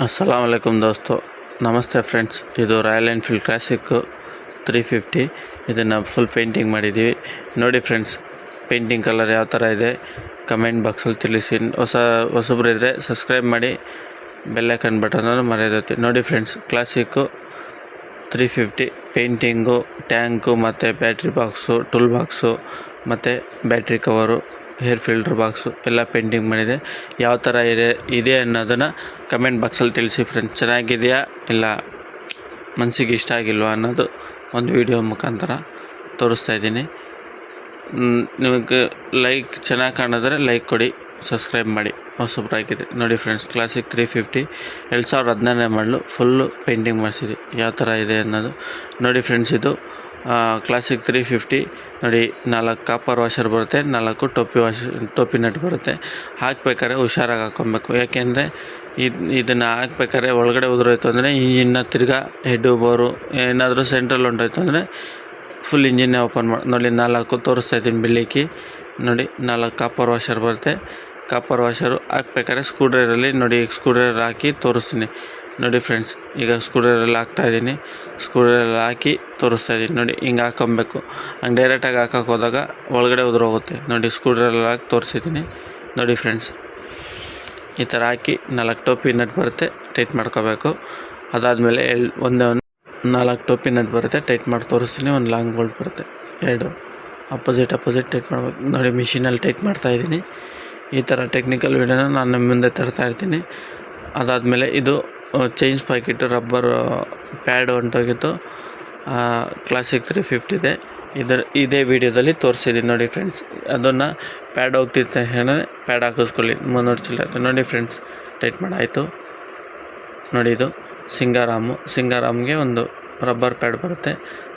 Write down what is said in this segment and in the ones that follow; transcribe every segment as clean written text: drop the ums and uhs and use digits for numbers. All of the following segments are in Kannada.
अस्सलाम वालेकुम दोस्तों नमस्ते फ्रेंड्स ಇದು ರಾಯಲ್ ಎನ್ಫೀಲ್ಡ್ ಕ್ಲಾಸಿಕ್ 350 ಇದನ್ನು ಫುಲ್ ಪೇಂಟಿಂಗ್ ಮಾಡಿದ್ದೀವಿ ನೋಡಿ ಫ್ರೆಂಡ್ಸ್ ಪೇಂಟಿಂಗ್ ಕಲರ್ ಯಾವ ಥರ ಇದೆ ಕಮೆಂಟ್ ಬಾಕ್ಸಲ್ಲಿ ತಿಳಿಸಿ ಹೊಸಬ್ರು ಇದ್ದರೆ ಸಬ್ಸ್ಕ್ರೈಬ್ ಮಾಡಿ ಬೆಲ್ ಐಕಾನ್ ಬಟನನ್ನು ಮರೆಯದಿರಿ ನೋಡಿ ಫ್ರೆಂಡ್ಸ್ ಕ್ಲಾಸಿಕ್ 350 ಪೇಂಟಿಂಗು ಟ್ಯಾಂಕು ಮತ್ತು ಬ್ಯಾಟ್ರಿ ಬಾಕ್ಸು ಟೂಲ್ ಬಾಕ್ಸು ಮತ್ತು battery cover hair filter box ಎಲ್ಲ ಪೇಂಟಿಂಗ್ ಮಾಡಿದೆ ಯಾವ ಥರ ಇದೆ ಅನ್ನೋದನ್ನು ಕಮೆಂಟ್ ಬಾಕ್ಸಲ್ಲಿ ತಿಳಿಸಿ ಫ್ರೆಂಡ್ಸ್ ಚೆನ್ನಾಗಿದೆಯಾ ಇಲ್ಲ ಮನಸ್ಸಿಗೆ ಇಷ್ಟ ಆಗಿಲ್ವಾ ಅನ್ನೋದು ಒಂದು ವಿಡಿಯೋ ಮುಖಾಂತರ ತೋರಿಸ್ತಾ ಇದ್ದೀನಿ ನಿಮಗೆ ಲೈಕ್ ಚೆನ್ನಾಗಿ ಕಾಣಿದ್ರೆ ಲೈಕ್ ಕೊಡಿ ಸಬ್ಸ್ಕ್ರೈಬ್ ಮಾಡಿ ಹೊಸಬ್ರಾಗಿದೆ ನೋಡಿ ಫ್ರೆಂಡ್ಸ್ ಕ್ಲಾಸಿಕ್ 350 2017 ಮಾಡಲು ಫುಲ್ಲು ಪೇಂಟಿಂಗ್ ಮಾಡಿಸಿದೆ ಯಾವ ಥರ ಇದೆ ಅನ್ನೋದು ನೋಡಿ ಫ್ರೆಂಡ್ಸ್ ಇದು ಕ್ಲಾಸಿಕ್ 350 ನೋಡಿ 4 ಕಾಪರ್ ವಾಷರ್ ಬರುತ್ತೆ 4 ಟೋಪಿ ನಟ್ ಬರುತ್ತೆ ಹಾಕಬೇಕಾದ್ರೆ ಹುಷಾರಾಗಿ ಹಾಕ್ಕೊಬೇಕು ಯಾಕೆಂದರೆ ಇದನ್ನು ಹಾಕ್ಬೇಕಾದ್ರೆ ಒಳಗಡೆ ಉದುರೋಯ್ತು ಅಂದರೆ ಇಂಜಿನ್ನ ತಿರ್ಗಾ ಹೆಡ್ಡು ಬೋರು ಏನಾದರೂ ಸೆಂಟ್ರಲ್ ಹೊಂಟೋಯ್ತು ಅಂದರೆ ಫುಲ್ ಇಂಜಿನ್ನೇ ಓಪನ್ ಮಾಡಿ ನೋಡಿ 4 ತೋರಿಸ್ತಾ ಇದ್ದೀನಿ ಬೆಳ್ಳಿಕ್ಕಿ ನೋಡಿ 4 ಕಾಪರ್ ವಾಷರ್ ಬರುತ್ತೆ ಕಾಪರ್ ವಾಷರು ಹಾಕ್ಬೇಕಾದ್ರೆ ಸ್ಕ್ರೂಡ್ರೈವರಲ್ಲಿ ನೋಡಿ ಸ್ಕ್ರೂಡ್ರೈವರ್ ಹಾಕಿ ತೋರಿಸ್ತೀನಿ ನೋಡಿ ಫ್ರೆಂಡ್ಸ್ ಈಗ ಸ್ಕ್ರೂಡ್ರೈವರಲ್ಲಿ ಹಾಕ್ತಾಯಿದ್ದೀನಿ ಸ್ಕ್ರೂಡ್ರೈವರಲ್ಲಿ ಹಾಕಿ ತೋರಿಸ್ತಾ ಇದ್ದೀನಿ ನೋಡಿ ಹಿಂಗೆ ಹಾಕ್ಕೊಬೇಕು ಹಂಗೆ ಡೈರೆಕ್ಟಾಗಿ ಹಾಕೋಕೆ ಹೋದಾಗ ಒಳಗಡೆ ಉದುರೋಗುತ್ತೆ ನೋಡಿ ಸ್ಕ್ರೂಡ್ರೈವರಲ್ಲಿ ಹಾಕಿ ತೋರಿಸಿದ್ದೀನಿ ನೋಡಿ ಫ್ರೆಂಡ್ಸ್ ಈ ಥರ ಹಾಕಿ 4 ಟೋಪಿ ನಟ್ ಬರುತ್ತೆ ಟೈಟ್ ಮಾಡ್ಕೋಬೇಕು ಅದಾದಮೇಲೆ ಒಂದೇ 4 ಟೋಪಿ ನಟ್ ಬರುತ್ತೆ ಟೈಟ್ ಮಾಡಿ ತೋರಿಸ್ತೀನಿ ಒಂದು ಲಾಂಗ್ ಬೋಲ್ಟ್ ಬರುತ್ತೆ ಎರಡು ಅಪೋಸಿಟ್ ಟೈಟ್ ಮಾಡಬೇಕು ನೋಡಿ ಮಿಷಿನಲ್ಲಿ ಟೈಟ್ ಮಾಡ್ತಾಯಿದ್ದೀನಿ ಈ ಥರ ಟೆಕ್ನಿಕಲ್ ವಿಡಿಯೋನ ನಾನು ನಿಮ್ಮ ಮುಂದೆ ತರ್ತಾ ಇರ್ತೀನಿ ಅದಾದಮೇಲೆ ಇದು ಚೈನ್ಸ್ ಪ್ಯಾಕೆಟು ರಬ್ಬರ್ ಪ್ಯಾಡ್ ಹೊಂಟೋಗಿತ್ತು ಕ್ಲಾಸಿಕ್ 350 ಇದೆ ಇದೇ ವಿಡಿಯೋದಲ್ಲಿ ತೋರಿಸಿದ್ದೀನಿ ನೋಡಿ ಫ್ರೆಂಡ್ಸ್ ಅದನ್ನು ಪ್ಯಾಡ್ ಹೋಗ್ತಿದ್ದ ತಕ್ಷಣ ಪ್ಯಾಡ್ ಹಾಕಿಸ್ಕೊಳ್ಳಿ 300 ಚಿಲ್ಲರೆ ನೋಡಿ ಫ್ರೆಂಡ್ಸ್ ಟೈಟ್ ಮಾಡಾಯಿತು ನೋಡಿ ಇದು ಸಿಂಗಾರಾಮ್ಗೆ ಒಂದು ರಬ್ಬರ್ ಪ್ಯಾಡ್ ಬರುತ್ತೆ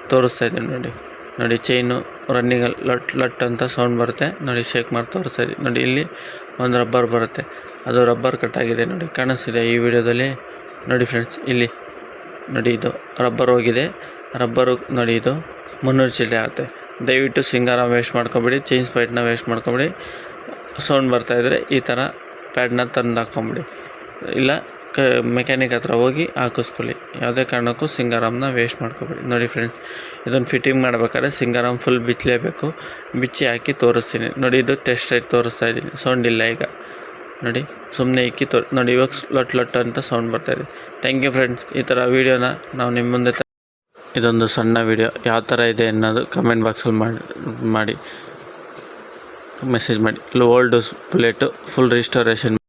ತೋರಿಸ್ತಾ ಇದ್ದೀನಿ ನೋಡಿ ಚೈನು ರನ್ನಿಂಗಲ್ಲಿ ಲಟ್ ಅಂತ ಸೌಂಡ್ ಬರುತ್ತೆ ನೋಡಿ ಶೇಕ್ ಮಾಡಿ ತೋರಿಸ್ತಾ ಇದ್ದೀನಿ ನೋಡಿ ಇಲ್ಲಿ ಒಂದು ರಬ್ಬರ್ ಬರುತ್ತೆ ಅದು ರಬ್ಬರ್ ಕಟ್ಟಾಗಿದೆ ನೋಡಿ ಕಾಣಿಸ್ತಿದೆ ಈ ವಿಡಿಯೋದಲ್ಲಿ ನೋಡಿ ಫ್ರೆಂಡ್ಸ್ ಇಲ್ಲಿ ನೋಡಿ ಇದು ರಬ್ಬರ್ ಹೋಗಿದೆ ರಬ್ಬರು ನೋಡಿ ಇದು 300 ಚಿಲ್ಲರೆ ಆಗುತ್ತೆ ದಯವಿಟ್ಟು ಸಿಂಗಾರಾಮ್ ವೇಸ್ಟ್ ಮಾಡ್ಕೊಬೇಡಿ ಚೈನ್ಸ್ ಪ್ಯಾಡ್ನ ವೇಸ್ಟ್ ಮಾಡ್ಕೊಬೇಡಿ ಸೌಂಡ್ ಬರ್ತಾಯಿದ್ರೆ ಈ ಥರ ಪ್ಯಾಡ್ನ ತಂದು ಹಾಕ್ಕೊಂಬಿಡಿ ಇಲ್ಲ ಮೆಕ್ಯಾನಿಕ್ ಹತ್ರ ಹೋಗಿ ಹಾಕಿಸ್ಕೊಳ್ಳಿ ಯಾವುದೇ ಕಾರಣಕ್ಕೂ ಸಿಂಗಾರಾಮ್ನ ವೇಸ್ಟ್ ಮಾಡ್ಕೊಬೇಡಿ ನೋಡಿ ಫ್ರೆಂಡ್ಸ್ ಇದನ್ನು ಫಿಟ್ಟಿಂಗ್ ಮಾಡಬೇಕಾದ್ರೆ ಸಿಂಗಾರಾಮ್ ಫುಲ್ ಬಿಚ್ಚಲೇಬೇಕು ಬಿಚ್ಚಿ ಹಾಕಿ ತೋರಿಸ್ತೀನಿ ನೋಡಿ ಇದು ಟೆಸ್ಟ್ ರೈಟ್ ತೋರಿಸ್ತಾ ಇದ್ದೀನಿ ಸೌಂಡ್ ಇಲ್ಲ ಈಗ ನೋಡಿ ಸುಮ್ಮನೆ ಇಕ್ಕಿ ನೋಡಿ ಇವಾಗ ಲೊಟ್ ಅಂತ ಸೌಂಡ್ ಬರ್ತಾಯಿದೆ ಥ್ಯಾಂಕ್ ಯು ಫ್ರೆಂಡ್ಸ್ ಈ ಥರ ವೀಡಿಯೋನ ನಾವು ನಿಮ್ಮ ಮುಂದೆ ಇದೊಂದು ಸಣ್ಣ ವೀಡಿಯೋ ಯಾವ ಥರ ಇದೆ ಅನ್ನೋದು ಕಮೆಂಟ್ ಬಾಕ್ಸಲ್ಲಿ ಮಾಡಿ ಮೆಸೇಜ್ ಮಾಡಿ ಓಲ್ಡ್ ಪ್ಲೇಟು ಫುಲ್ ರಿಸ್ಟೋರೇಷನ್